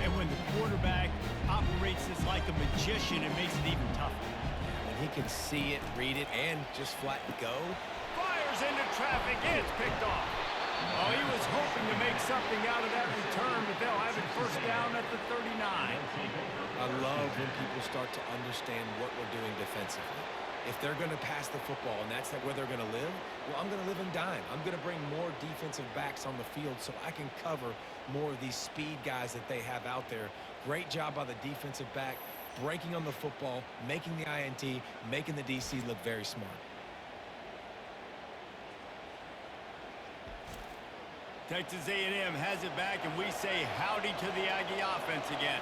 And when the quarterback operates this like a magician, it makes it even tougher. When he can see it, read it, and just flat go. Fires into traffic. It's picked off. Oh, he was hoping to make something out of that return, but they'll have it first down at the 39. I love when people start to understand what we're doing defensively. If they're going to pass the football and that's where they're going to live, well, I'm going to live and dime. I'm going to bring more defensive backs on the field so I can cover more of these speed guys that they have out there. Great job by the defensive back, breaking on the football, making the INT, making the DC look very smart. Texas A&M has it back, and we say howdy to the Aggie offense again.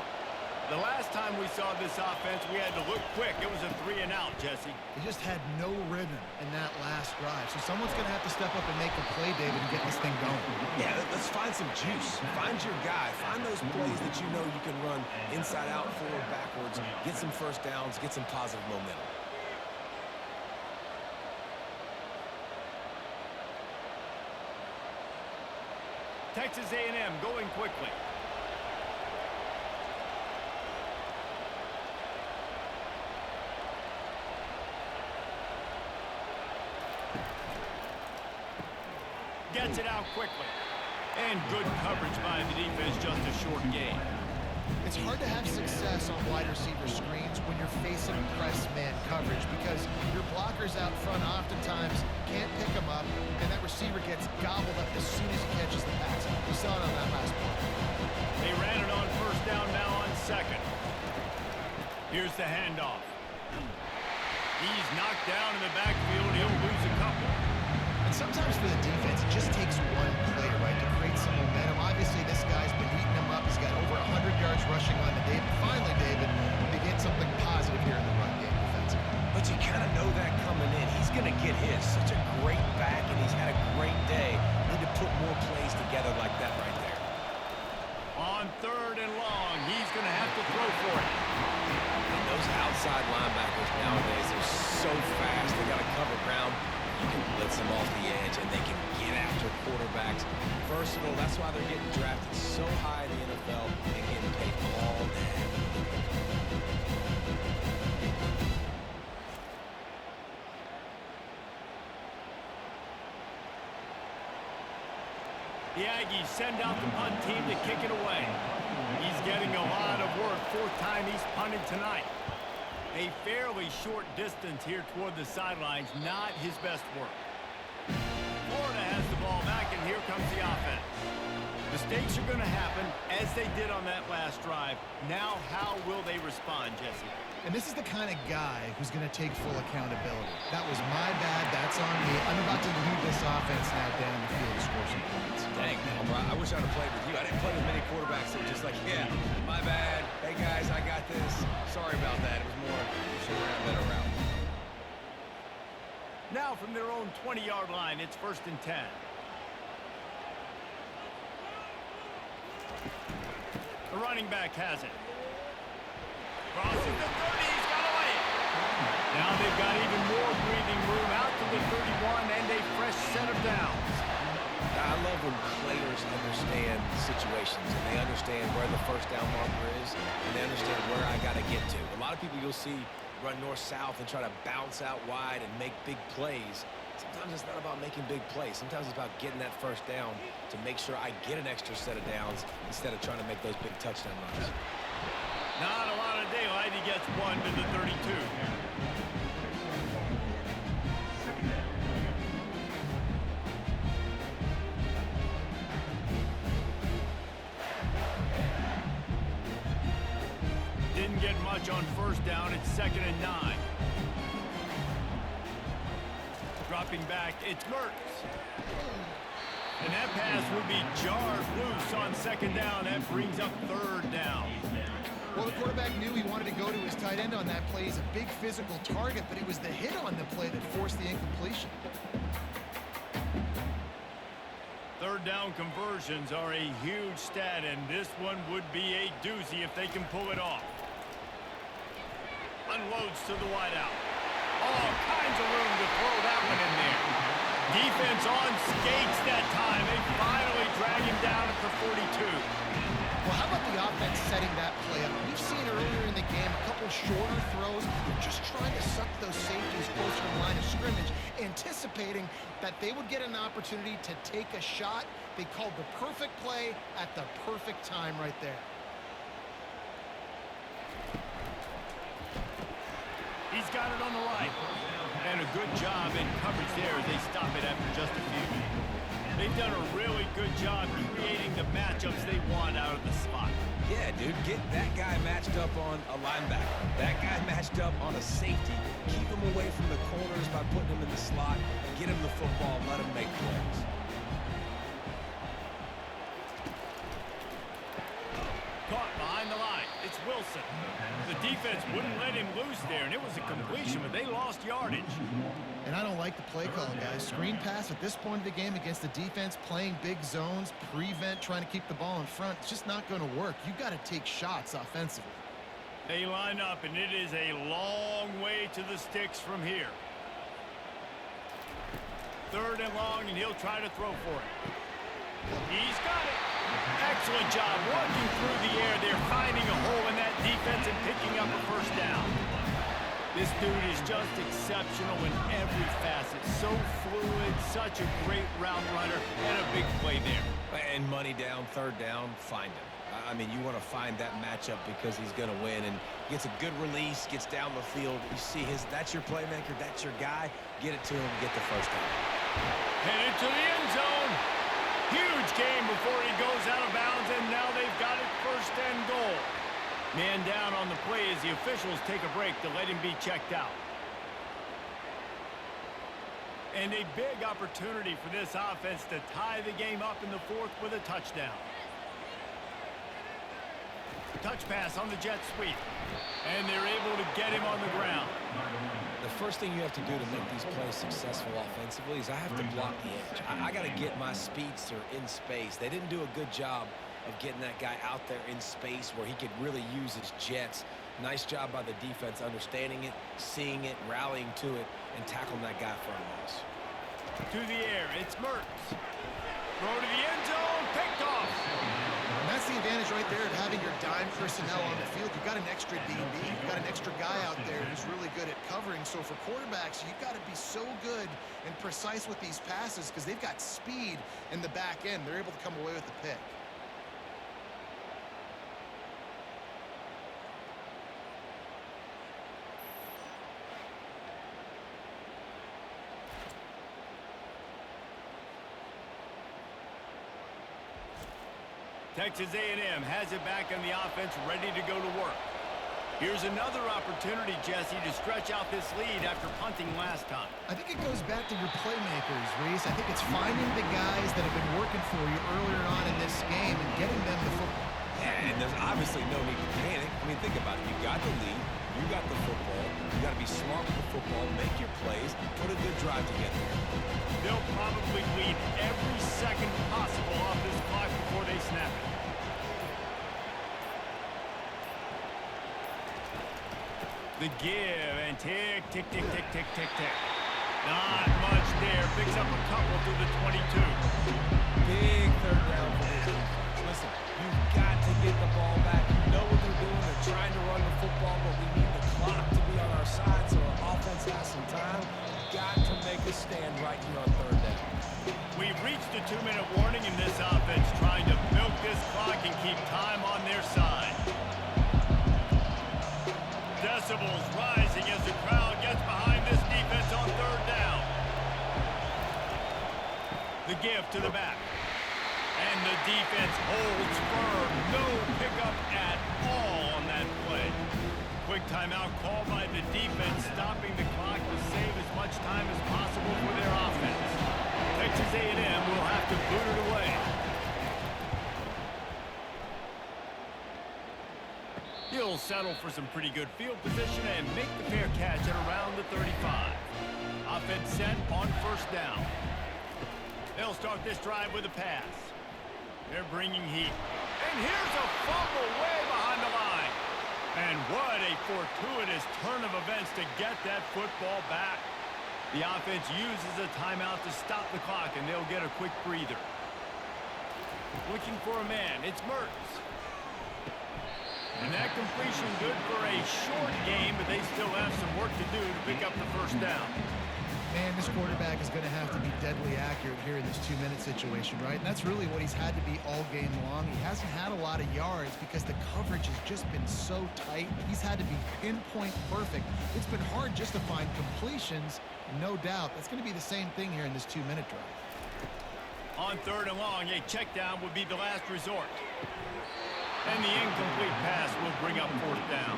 The last time we saw this offense, we had to look quick. It was a 3-and-out, Jesse. They just had no rhythm in that last drive. So someone's going to have to step up and make a play, David, and get this thing going. Yeah, let's find some juice. Find your guy. Find those plays that you know you can run inside out, forward, backwards, get some first downs, get some positive momentum. Texas A&M going quickly. Gets it out quickly. And good coverage by the defense, just a short gain. It's hard to have success on wide receiver screens when you're facing press man coverage because your blockers out front oftentimes can't pick them up, and that receiver gets gobbled up as soon as he catches the pass. We saw it on that last play. They ran it on first down, now on 2nd. Here's the handoff. He's knocked down in the backfield. He'll lose a couple. And sometimes for the defense, it just takes one play, right, to create some momentum. Obviously, this guy's been eating him up. He's got over 100 yards rushing on the day. But finally, David, they get something positive here in the run game defensively. But you kind of know that coming in. He's going to get his. Such a great back, and he's had a great day. Need to put more plays together like that right there. On 3rd and long, he's going to have to throw for it. And those outside linebackers nowadays, they're so fast. They got to cover ground. You can blitz them off the edge, and they can get after quarterbacks. Versatile, that's why they're getting drafted so high in the NFL and getting paid all day. The Aggies send out the punt team to kick it away. He's getting a lot of work. 4th time he's punted tonight. A fairly short distance here toward the sidelines, not his best work. Florida has the ball back, and here comes the offense. Mistakes are going to happen, as they did on that last drive. Now, how will they respond, Jesse? And this is the kind of guy who's going to take full accountability. That was my bad. That's on me. I'm about to lead this offense now down the field to score some points. Dang, Elmer, I wish I'd have played with you. I didn't play with many quarterbacks that were just like, yeah, my bad. Hey, guys, I got this. Sorry about that. It was more, we should have ran a better route. Now from their own 20-yard line, it's 1st and 10. The running back has it. Crosses the 30, he's got away. Now they've got even more breathing room out to the 31 and a fresh set of downs. I love when players understand situations and they understand where the first down marker is and they understand where I got to get to. A lot of people you'll see run north-south and try to bounce out wide and make big plays. Sometimes it's not about making big plays. Sometimes it's about getting that first down to make sure I get an extra set of downs instead of trying to make those big touchdown runs. Not a lot of daylight. He gets one to the 32. Didn't get much on first down. It's 2nd and 9. Dropping back, it's Mertz. And that pass will be jarred loose on 2nd down. That brings up 3rd down. Well, the quarterback knew he wanted to go to his tight end on that play. He's a big physical target, but it was the hit on the play that forced the incompletion. 3rd down conversions are a huge stat, and this one would be a doozy if they can pull it off. Unloads to the wideout. All kinds of room to throw that one in there. Defense on skates that time. They finally drag him down at the 42. Well, how about the offense setting that play up? We've seen earlier in the game a couple shorter throws. They're just trying to suck those safeties closer to the line of scrimmage, anticipating that they would get an opportunity to take a shot. They called the perfect play at the perfect time right there. He's got it on the right. And a good job in coverage there as they stop it after just a few. They've done a really good job creating the matchups they want out of the slot. Yeah, dude, get that guy matched up on a linebacker. That guy matched up on a safety. Keep him away from the corners by putting him in the slot. Get him the football, let him make plays. Caught behind the line. It's Wilson. The defense wouldn't let him loose there, and it was a completion, but they lost yardage. And I don't like the play call, guys. Screen pass at this point of the game against the defense, playing big zones, prevent, trying to keep the ball in front. It's just not going to work. You've got to take shots offensively. They line up, and it is a long way to the sticks from here. 3rd and long, and he'll try to throw for it. He's got it. Excellent job working through the air there, finding a hole in that defense and picking up a first down. This dude is just exceptional in every facet. So fluid, such a great route runner, and a big play there. And money down, 3rd down, find him. I mean, you want to find that matchup because he's going to win and gets a good release, gets down the field. You see that's your playmaker, that's your guy. Get it to him, get the first down. Headed to the end zone. Huge game before he goes out of bounds, and now they've got it 1st and goal. Man down on the play as the officials take a break to let him be checked out. And a big opportunity for this offense to tie the game up in the 4th with a touchdown. Touch pass on the jet sweep. And they're able to get him on the ground. The first thing you have to do to make these plays successful offensively is I have to block the edge. I got to get my speedster in space. They didn't do a good job of getting that guy out there in space where he could really use his jets. Nice job by the defense understanding it, seeing it, rallying to it, and tackling that guy for a loss. To the air, it's Mertz. Throw to the end zone, picked off. And that's the advantage right there of having your dime personnel on the field. You've got an extra DB. You've got an extra guy out there who's really good at covering. So for quarterbacks, you've got to be so good and precise with these passes because they've got speed in the back end. They're able to come away with the pick. Texas A&M has it back on the offense, ready to go to work. Here's another opportunity, Jesse, to stretch out this lead after punting last time. I think it goes back to your playmakers, Reese. I think it's finding the guys that have been working for you earlier on in this game and getting them the football. Yeah, and there's obviously no need to panic. I mean, think about it. You got the lead. You got the football. You got to be smart with the football, make your plays, put a good drive together. They'll probably bleed every second possible off this clock before they snap it. The give and tick, tick, tick, tick, tick, tick, tick. Not much there. Picks up a couple through the 22. Big third down for this defense. Listen, you've got to get the ball back. You know what they're doing. They're trying to run the football, but we need the clock to be on our side so our offense has some time. Got to make a stand right here on third down. We've reached the 2-minute warning in this offense, trying to milk this clock and keep time on their side. Decibels rising as the crowd gets behind this defense on third down. The give to the back. And the defense holds firm. No pickup at all on that play. Quick timeout called by the defense, stopping the clock to save as much time as possible for their offense. Texas A&M will have to boot it away. He'll settle for some pretty good field position and make the fair catch at around the 35. Offense set on first down. They'll start this drive with a pass. They're bringing heat. And here's a fumble way behind the line. And what a fortuitous turn of events to get that football back. The offense uses a timeout to stop the clock, and they'll get a quick breather. Looking for a man. It's Mertz. And that completion good for a short game, but they still have some work to do to pick up the first down. Man, this quarterback is going to have to be deadly accurate here in this 2-minute situation, right? And that's really what he's had to be all game long. He hasn't had a lot of yards because the coverage has just been so tight. He's had to be pinpoint perfect. It's been hard just to find completions, no doubt. That's going to be the same thing here in this 2-minute drive. On third and long, a check down would be the last resort. And the incomplete pass will bring up fourth down.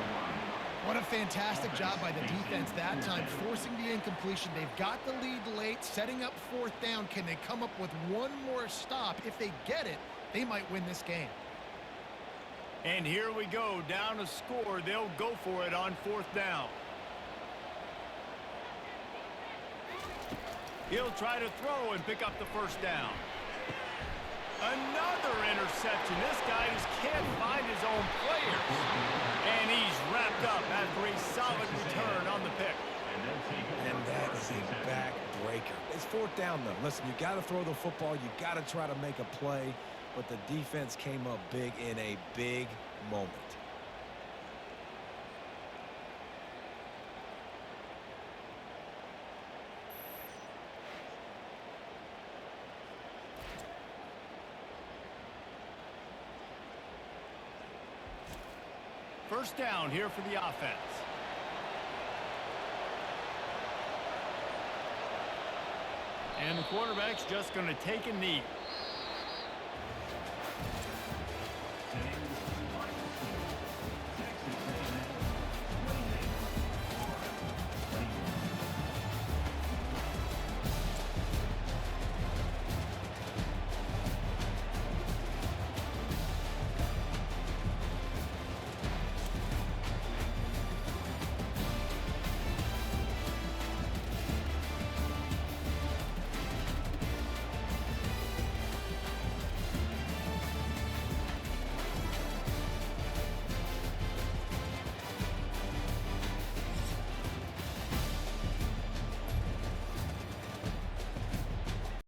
What a fantastic job by the defense that time, forcing the incompletion. They've got the lead late, setting up fourth down. Can they come up with one more stop? If they get it, they might win this game. And here we go, down a score. They'll go for it on fourth down. He'll try to throw and pick up the first down. Another interception. This guy just can't find his own players. And he's wrapped up after a solid return on the pick. And that is a back-breaker. It's fourth down, though. Listen, you got to throw the football. You got to try to make a play. But the defense came up big in a big moment. First down here for the offense. And the quarterback's just going to take a knee.